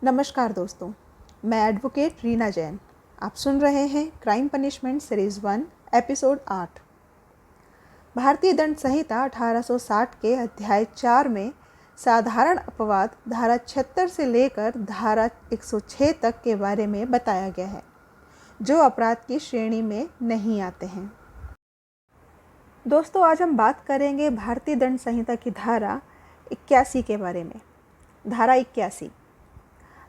नमस्कार दोस्तों, मैं एडवोकेट रीना जैन। आप सुन रहे हैं क्राइम पनिशमेंट सीरीज़ 1 एपिसोड 8। भारतीय दंड संहिता 1860 के अध्याय 4 में साधारण अपवाद धारा 76 से लेकर धारा 106 तक के बारे में बताया गया है, जो अपराध की श्रेणी में नहीं आते हैं। दोस्तों, आज हम बात करेंगे भारतीय दंड संहिता की धारा 81 के बारे में। धारा 81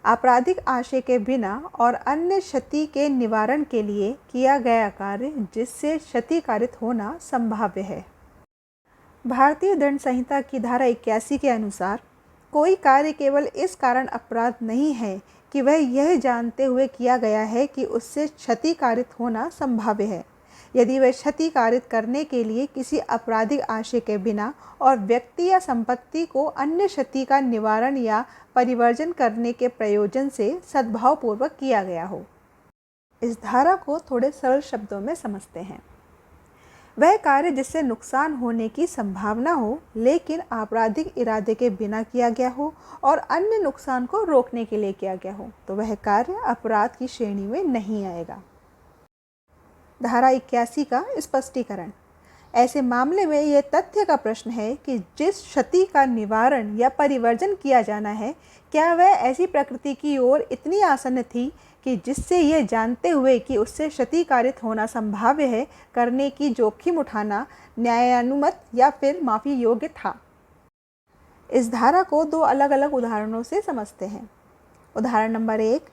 आपराधिक आशय के बिना और अन्य क्षति के निवारण के लिए किया गया कार्य जिससे क्षति कारित होना संभाव्य है। भारतीय दंड संहिता की धारा 81 के अनुसार कोई कार्य केवल इस कारण अपराध नहीं है कि वह यह जानते हुए किया गया है कि उससे क्षति कारित होना संभाव्य है, यदि वह क्षति कारित करने के लिए किसी आपराधिक आशय के बिना और व्यक्ति या संपत्ति को अन्य क्षति का निवारण या परिवर्जन करने के प्रयोजन से सद्भावपूर्वक किया गया हो। इस धारा को थोड़े सरल शब्दों में समझते हैं। वह कार्य जिससे नुकसान होने की संभावना हो लेकिन आपराधिक इरादे के बिना किया गया हो और अन्य नुकसान को रोकने के लिए किया गया हो, तो वह कार्य अपराध की श्रेणी में नहीं आएगा। धारा 81 का स्पष्टीकरण। ऐसे मामले में यह तथ्य का प्रश्न है कि जिस क्षति का निवारण या परिवर्जन किया जाना है, क्या वह ऐसी प्रकृति की ओर इतनी आसन्न थी कि जिससे यह जानते हुए कि उससे क्षति कारित होना संभाव्य है करने की जोखिम उठाना न्यायानुमत या फिर माफ़ी योग्य था। इस धारा को दो अलग अलग उदाहरणों से समझते हैं। उदाहरण नंबर 1,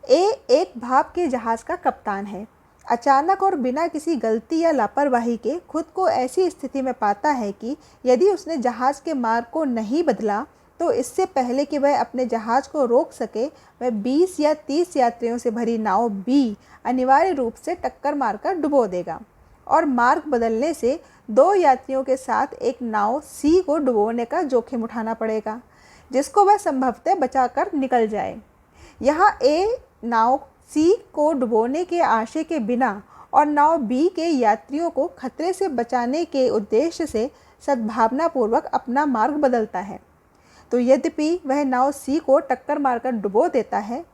एक भाप के जहाज़ का कप्तान है। अचानक और बिना किसी गलती या लापरवाही के खुद को ऐसी स्थिति में पाता है कि यदि उसने जहाज़ के मार्ग को नहीं बदला तो इससे पहले कि वह अपने जहाज़ को रोक सके, वह 20 या 30 यात्रियों से भरी नाव बी अनिवार्य रूप से टक्कर मारकर डुबो देगा और मार्ग बदलने से 2 यात्रियों के साथ एक नाव सी को डुबोने का जोखिम उठाना पड़ेगा, जिसको वह संभवतः बचाकर निकल जाए। यहाँ ए नाव सी को डुबोने के आशय के बिना और नाव बी के यात्रियों को खतरे से बचाने के उद्देश्य से सद्भावनापूर्वक अपना मार्ग बदलता है। तो यद्यपि वह नाव सी को टक्कर मारकर डुबो देता है,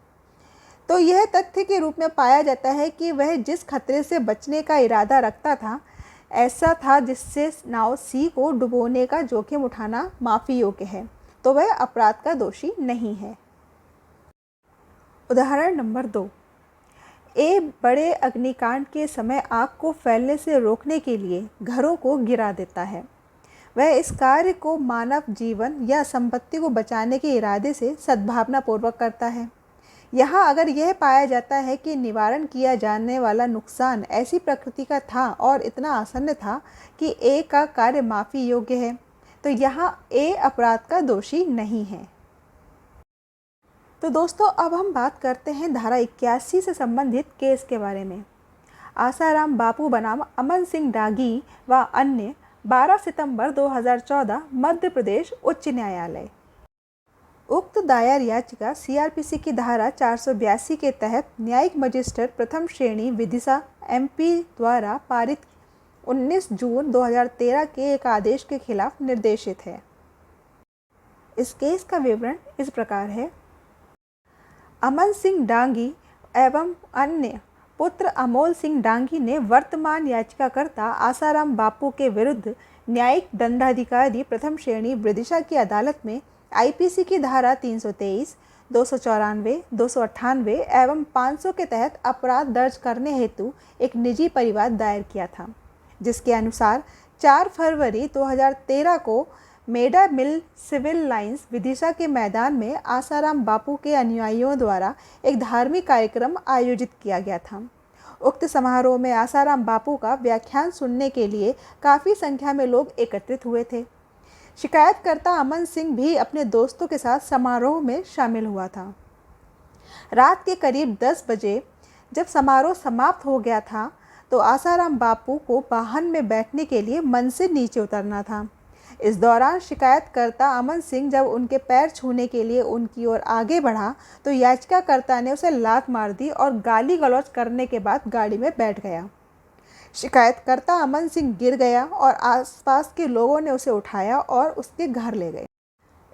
तो यह तथ्य के रूप में पाया जाता है कि वह जिस खतरे से बचने का इरादा रखता था ऐसा था जिससे नाव सी को डुबोने का जोखिम उठाना माफ़ी योग्य है, तो वह अपराध का दोषी नहीं है। उदाहरण नंबर 2, ए बड़े अग्निकांड के समय आग को फैलने से रोकने के लिए घरों को गिरा देता है। वह इस कार्य को मानव जीवन या संपत्ति को बचाने के इरादे से सद्भावनापूर्वक करता है। यहाँ अगर यह पाया जाता है कि निवारण किया जाने वाला नुकसान ऐसी प्रकृति का था और इतना आसन्न था कि ए का कार्य माफ़ी योग्य है, तो यहाँ ए अपराध का दोषी नहीं है। तो दोस्तों, अब हम बात करते हैं धारा 81 से संबंधित केस के बारे में। आसाराम बापू बनाम अमन सिंह डागी व अन्य 12 सितंबर 2014 मध्य प्रदेश उच्च न्यायालय। उक्त दायर याचिका सीआरपीसी की धारा 482 के तहत न्यायिक मजिस्ट्रेट प्रथम श्रेणी विदिशा एमपी द्वारा पारित 19 जून 2013 के एक आदेश के खिलाफ निर्देशित है। इस केस का विवरण इस प्रकार है। अमन सिंह डांगी एवं अन्य पुत्र अमोल सिंह डांगी ने वर्तमान याचिकाकर्ता आसाराम बापू के विरुद्ध न्यायिक दंडाधिकारी प्रथम श्रेणी विदिशा की अदालत में आईपीसी की धारा 323, 294, 298 एवं 500 के तहत अपराध दर्ज करने हेतु एक निजी परिवाद दायर किया था, जिसके अनुसार 4 फरवरी 2013 को मेडा मिल सिविल लाइंस विदिशा के मैदान में आसाराम बापू के अनुयायियों द्वारा एक धार्मिक कार्यक्रम आयोजित किया गया था। उक्त समारोह में आसाराम बापू का व्याख्यान सुनने के लिए काफ़ी संख्या में लोग एकत्रित हुए थे। शिकायतकर्ता अमन सिंह भी अपने दोस्तों के साथ समारोह में शामिल हुआ था। रात के करीब 10 बजे जब समारोह समाप्त हो गया था तो आसाराम बापू को वाहन में बैठने के लिए मंच से नीचे उतरना था। इस दौरान शिकायतकर्ता अमन सिंह जब उनके पैर छूने के लिए उनकी ओर आगे बढ़ा तो याचिकाकर्ता ने उसे लात मार दी और गाली गलौज करने के बाद गाड़ी में बैठ गया। शिकायतकर्ता अमन सिंह गिर गया और आसपास के लोगों ने उसे उठाया और उसके घर ले गए।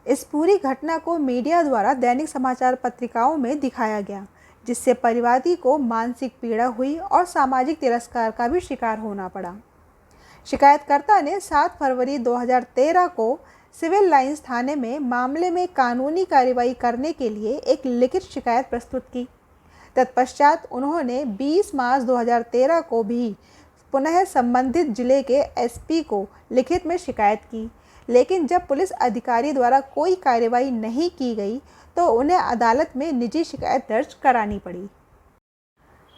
इस पूरी घटना को मीडिया द्वारा दैनिक समाचार पत्रिकाओं में दिखाया गया, जिससे परिवादी को मानसिक पीड़ा हुई और सामाजिक तिरस्कार का भी शिकार होना पड़ा। शिकायतकर्ता ने 7 फरवरी 2013 को सिविल लाइंस थाने में मामले में कानूनी कार्रवाई करने के लिए एक लिखित शिकायत प्रस्तुत की। तत्पश्चात उन्होंने 20 मार्च 2013 को भी पुनः संबंधित जिले के एसपी को लिखित में शिकायत की, लेकिन जब पुलिस अधिकारी द्वारा कोई कार्रवाई नहीं की गई तो उन्हें अदालत में निजी शिकायत दर्ज करानी पड़ी।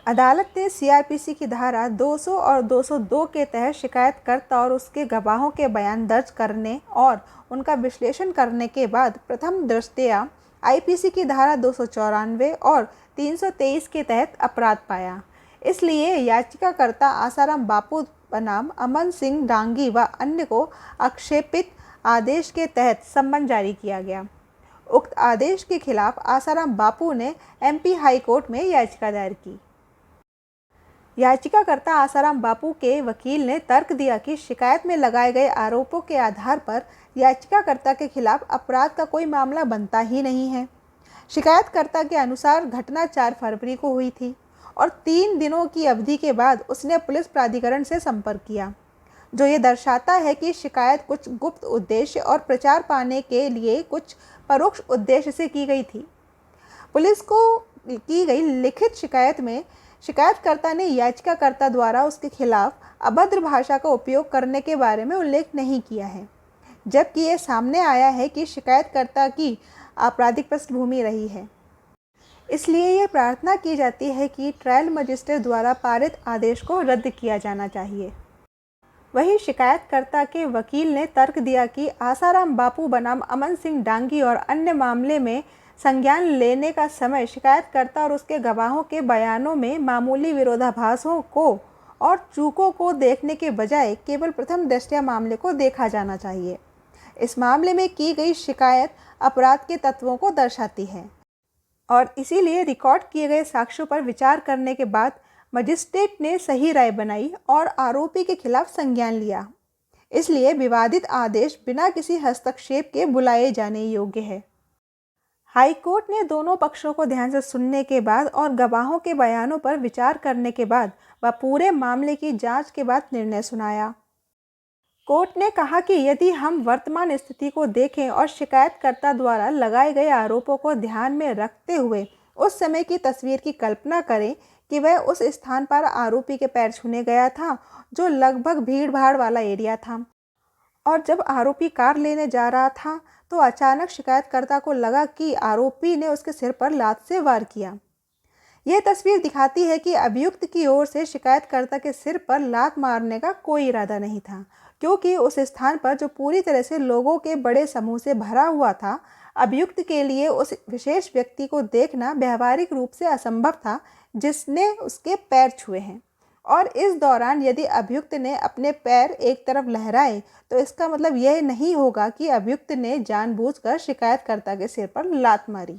अदालत ने सीआरपीसी की धारा 200 और 202 के तहत शिकायतकर्ता और उसके गवाहों के बयान दर्ज करने और उनका विश्लेषण करने के बाद प्रथम दृष्टया आईपीसी की धारा 294 और 323 के तहत अपराध पाया। इसलिए याचिकाकर्ता आसाराम बापू बनाम अमन सिंह डांगी व अन्य को आक्षेपित आदेश के तहत सम्मन जारी किया गया। उक्त आदेश के खिलाफ आसाराम बापू ने एमपी हाई कोर्ट में याचिका दायर की। याचिकाकर्ता आसाराम बापू के वकील ने तर्क दिया कि शिकायत में लगाए गए आरोपों के आधार पर याचिकाकर्ता के खिलाफ अपराध का कोई मामला बनता ही नहीं है। शिकायतकर्ता के अनुसार घटना 4 फरवरी को हुई थी और 3 दिनों की अवधि के बाद उसने पुलिस प्राधिकरण से संपर्क किया, जो ये दर्शाता है कि शिकायत कुछ गुप्त उद्देश्य और प्रचार पाने के लिए कुछ परोक्ष उद्देश्य से की गई थी। पुलिस को की गई लिखित शिकायत में शिकायतकर्ता ने याचिकाकर्ता द्वारा उसके खिलाफ अभद्र भाषा का उपयोग करने के बारे में उल्लेख नहीं किया है, जबकि ये सामने आया है कि शिकायतकर्ता की आपराधिक पृष्ठभूमि रही है। इसलिए ये प्रार्थना की जाती है कि ट्रायल मजिस्ट्रेट द्वारा पारित आदेश को रद्द किया जाना चाहिए। वहीं शिकायतकर्ता के वकील ने तर्क दिया कि आसाराम बापू बनाम अमन सिंह डांगी और अन्य मामले में संज्ञान लेने का समय शिकायतकर्ता और उसके गवाहों के बयानों में मामूली विरोधाभासों को और चूकों को देखने के बजाय केवल प्रथम दृष्टया मामले को देखा जाना चाहिए। इस मामले में की गई शिकायत अपराध के तत्वों को दर्शाती है और इसीलिए रिकॉर्ड किए गए साक्ष्यों पर विचार करने के बाद मजिस्ट्रेट ने सही राय बनाई और आरोपी के खिलाफ संज्ञान लिया। इसलिए विवादित आदेश बिना किसी हस्तक्षेप के बुलाए जाने योग्य है। हाई कोर्ट ने दोनों पक्षों को ध्यान से सुनने के बाद और गवाहों के बयानों पर विचार करने के बाद व पूरे मामले की जांच के बाद निर्णय सुनाया। कोर्ट ने कहा कि यदि हम वर्तमान स्थिति को देखें और शिकायतकर्ता द्वारा लगाए गए आरोपों को ध्यान में रखते हुए उस समय की तस्वीर की कल्पना करें कि वह उस स्थान पर आरोपी के पैर छूने गया था, जो लगभग भीड़ भाड़ वाला एरिया था, और जब आरोपी कार लेने जा रहा था तो अचानक शिकायतकर्ता को लगा कि आरोपी ने उसके सिर पर लात से वार किया। यह तस्वीर दिखाती है कि अभियुक्त की ओर से शिकायतकर्ता के सिर पर लात मारने का कोई इरादा नहीं था, क्योंकि उस स्थान पर जो पूरी तरह से लोगों के बड़े समूह से भरा हुआ था, अभियुक्त के लिए उस विशेष व्यक्ति को देखना व्यावहारिक रूप से असंभव था जिसने उसके पैर छुए हैं। और इस दौरान यदि अभियुक्त ने अपने पैर एक तरफ लहराए तो इसका मतलब यह नहीं होगा कि अभियुक्त ने जानबूझकर शिकायतकर्ता के सिर पर लात मारी।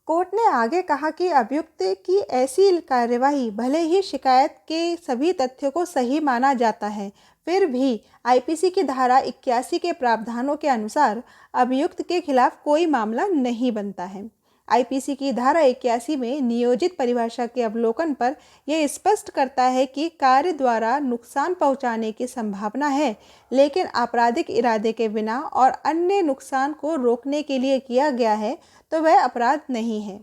कोर्ट ने आगे कहा कि अभियुक्त की ऐसी कार्यवाही भले ही शिकायत के सभी तथ्यों को सही माना जाता है, फिर भी आईपीसी की धारा 81 के प्रावधानों के अनुसार अभियुक्त के खिलाफ कोई मामला नहीं बनता है। आईपीसी की धारा 81 में नियोजित परिभाषा के अवलोकन पर यह स्पष्ट करता है कि कार्य द्वारा नुकसान पहुंचाने की संभावना है, लेकिन आपराधिक इरादे के बिना और अन्य नुकसान को रोकने के लिए किया गया है तो वह अपराध नहीं है।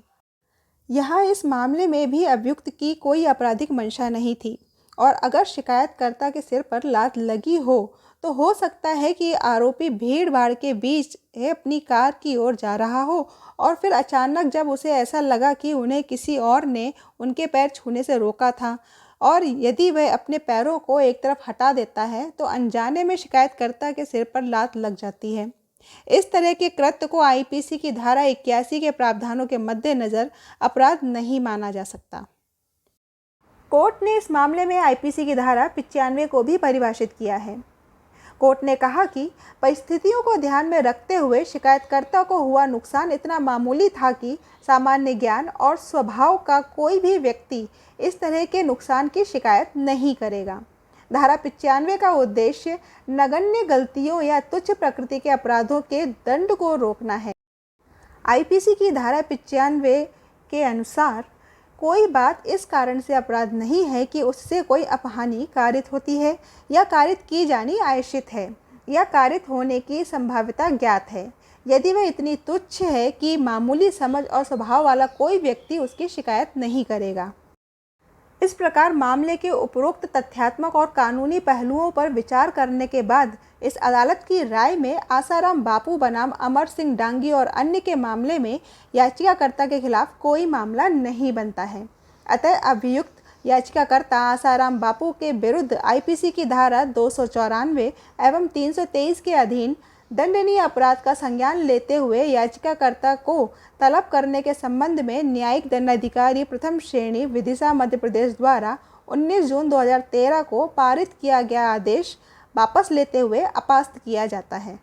यहाँ इस मामले में भी अभियुक्त की कोई आपराधिक मंशा नहीं थी और अगर शिकायतकर्ता के सिर पर लात लगी तो हो सकता है कि आरोपी भीड़ भाड़ के बीच अपनी कार की ओर जा रहा हो और फिर अचानक जब उसे ऐसा लगा कि उन्हें किसी और ने उनके पैर छूने से रोका था और यदि वह अपने पैरों को एक तरफ हटा देता है तो अनजाने में शिकायतकर्ता के सिर पर लात लग जाती है। इस तरह के कृत्य को आईपीसी की धारा 81 के प्रावधानों के मद्देनज़र अपराध नहीं माना जा सकता। कोर्ट ने इस मामले में आईपीसी की धारा 95 को भी परिभाषित किया है। कोर्ट ने कहा कि परिस्थितियों को ध्यान में रखते हुए शिकायतकर्ता को हुआ नुकसान इतना मामूली था कि सामान्य ज्ञान और स्वभाव का कोई भी व्यक्ति इस तरह के नुकसान की शिकायत नहीं करेगा। धारा 95 का उद्देश्य नगण्य गलतियों या तुच्छ प्रकृति के अपराधों के दंड को रोकना है। आईपीसी की धारा 95 के अनुसार कोई बात इस कारण से अपराध नहीं है कि उससे कोई अपहानि कारित होती है या कारित की जानी आयशित है या कारित होने की संभाव्यता ज्ञात है, यदि वह इतनी तुच्छ है कि मामूली समझ और स्वभाव वाला कोई व्यक्ति उसकी शिकायत नहीं करेगा। इस प्रकार मामले के उपरोक्त तथ्यात्मक और कानूनी पहलुओं पर विचार करने के बाद इस अदालत की राय में आसाराम बापू बनाम अमर सिंह डांगी और अन्य के मामले में याचिकाकर्ता के खिलाफ कोई मामला नहीं बनता है। अतः अभियुक्त याचिकाकर्ता आसाराम बापू के विरुद्ध आईपीसी की धारा 294 एवं 323 के अधीन दंडनीय अपराध का संज्ञान लेते हुए याचिकाकर्ता को तलब करने के संबंध में न्यायिक दंडाधिकारी प्रथम श्रेणी विदिशा मध्य प्रदेश द्वारा 19 जून 2013 को पारित किया गया आदेश वापस लेते हुए अपास्त किया जाता है।